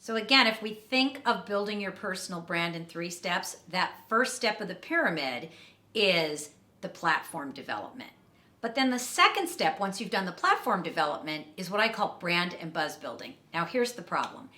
So again, if we think of building your personal brand in 3 steps, that first step of the pyramid is the platform development. But then the second step, once you've done the platform development, is what I call brand and buzz building. Now here's the problem.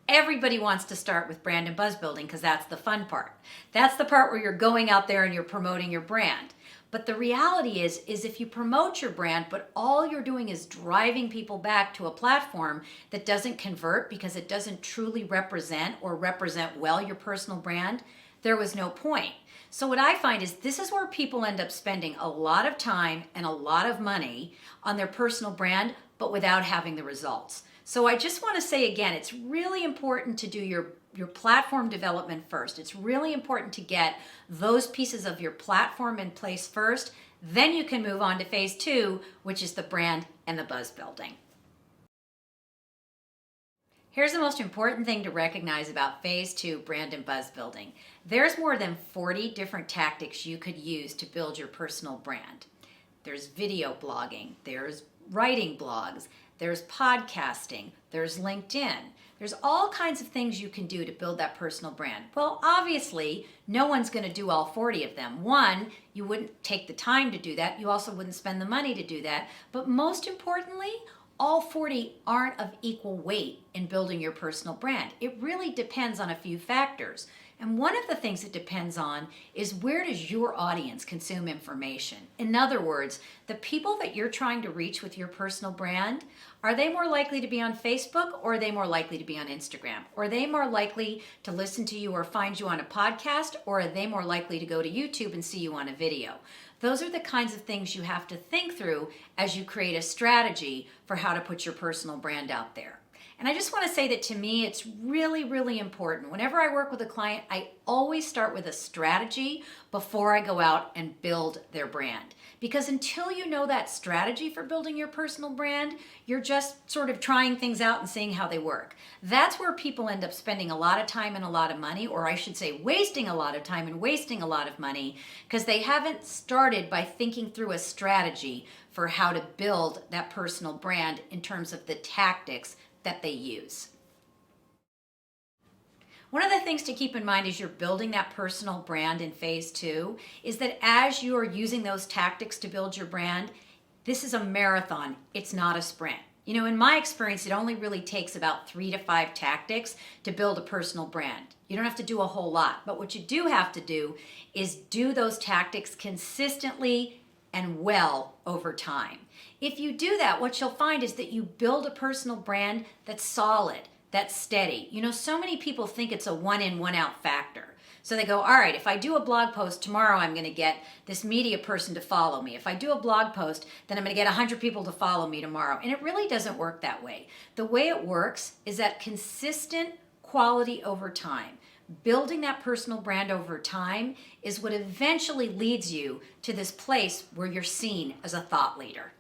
Everybody wants to start with brand and buzz building because that's the fun part. That's the part where you're going out there and you're promoting your brand. But the reality is if you promote your brand, but all you're doing is driving people back to a platform that doesn't convert because it doesn't truly represent or represent well your personal brand, there was no point. So what I find is this is where people end up spending a lot of time and a lot of money on their personal brand, but without having the results. So I just want to say again, it's really important to do your platform development first. It's really important to get those pieces of your platform in place first. Then you can move on to phase 2, which is the brand and the buzz building. Here's the most important thing to recognize about phase 2, brand and buzz building. There's more than 40 different tactics you could use to build your personal brand. There's video blogging, there's writing blogs, there's podcasting, there's LinkedIn. There's all kinds of things you can do to build that personal brand. Well, obviously, no one's going to do all 40 of them. One, you wouldn't take the time to do that. You also wouldn't spend the money to do that. But most importantly, all 40 aren't of equal weight in building your personal brand. It really depends on a few factors. And one of the things it depends on is where does your audience consume information? In other words, the people that you're trying to reach with your personal brand, are they more likely to be on Facebook or are they more likely to be on Instagram? Or are they more likely to listen to you or find you on a podcast, or are they more likely to go to YouTube and see you on a video? Those are the kinds of things you have to think through as you create a strategy for how to put your personal brand out there. And I just want to say that to me, it's really, really important. Whenever I work with a client, I always start with a strategy before I go out and build their brand. Because until you know that strategy for building your personal brand, you're just sort of trying things out and seeing how they work. That's where people end up spending a lot of time and a lot of money, or I should say wasting a lot of time and wasting a lot of money, because they haven't started by thinking through a strategy for how to build that personal brand in terms of the tactics that they use. One of the things to keep in mind as you're building that personal brand in phase 2 is that as you are using those tactics to build your brand, this is a marathon, it's not a sprint. You know, in my experience, it only really takes about 3 to 5 tactics to build a personal brand. You don't have to do a whole lot, but what you do have to do is do those tactics consistently and well over time. If you do that, what you'll find is that you build a personal brand that's solid, that's steady. You know, so many people think it's a one in, one out factor. So they go, all right, if I do a blog post tomorrow, I'm going to get this media person to follow me. If I do a blog post, then I'm going to get 100 people to follow me tomorrow. And it really doesn't work that way. The way it works is that consistent quality over time. Building that personal brand over time is what eventually leads you to this place where you're seen as a thought leader.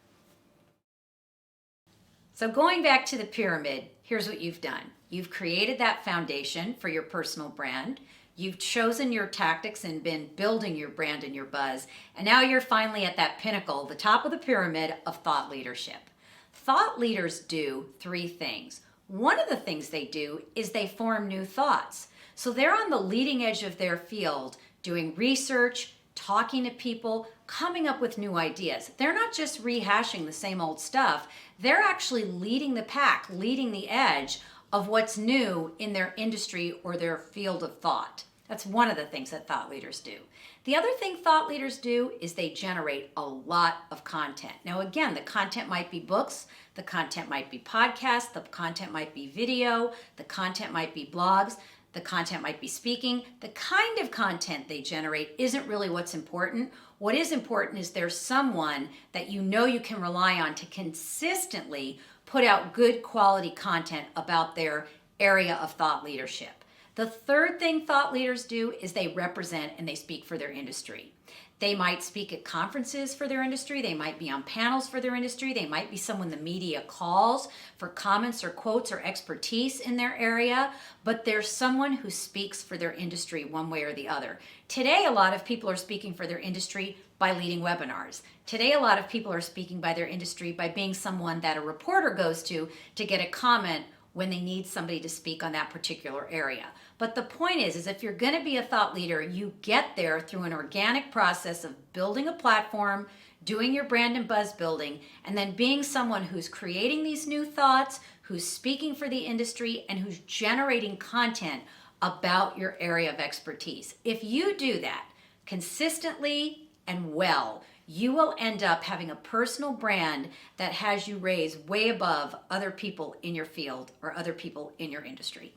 So going back to the pyramid, here's what you've done. You've created that foundation for your personal brand. You've chosen your tactics and been building your brand and your buzz. And now you're finally at that pinnacle, the top of the pyramid of thought leadership. Thought leaders do 3 things. One of the things they do is they form new thoughts. So they're on the leading edge of their field, doing research, talking to people, coming up with new ideas. They're not just rehashing the same old stuff. They're actually leading the pack, leading the edge of what's new in their industry or their field of thought. That's one of the things that thought leaders do. The other thing thought leaders do is they generate a lot of content. Now again, the content might be books, the content might be podcasts, the content might be video, the content might be blogs, the content might be speaking. The kind of content they generate isn't really what's important. What is important is there's someone that you know you can rely on to consistently put out good quality content about their area of thought leadership. The third thing thought leaders do is they represent and they speak for their industry. They might speak at conferences for their industry. They might be on panels for their industry. They might be someone the media calls for comments or quotes or expertise in their area, but there's someone who speaks for their industry one way or the other. Today, a lot of people are speaking for their industry by leading webinars. Today, a lot of people are speaking by their industry by being someone that a reporter goes to get a comment when they need somebody to speak on that particular area. But the point is if you're going to be a thought leader, you get there through an organic process of building a platform, doing your brand and buzz building, and then being someone who's creating these new thoughts, who's speaking for the industry, and who's generating content about your area of expertise. If you do that consistently and well, you will end up having a personal brand that has you raise way above other people in your field or other people in your industry.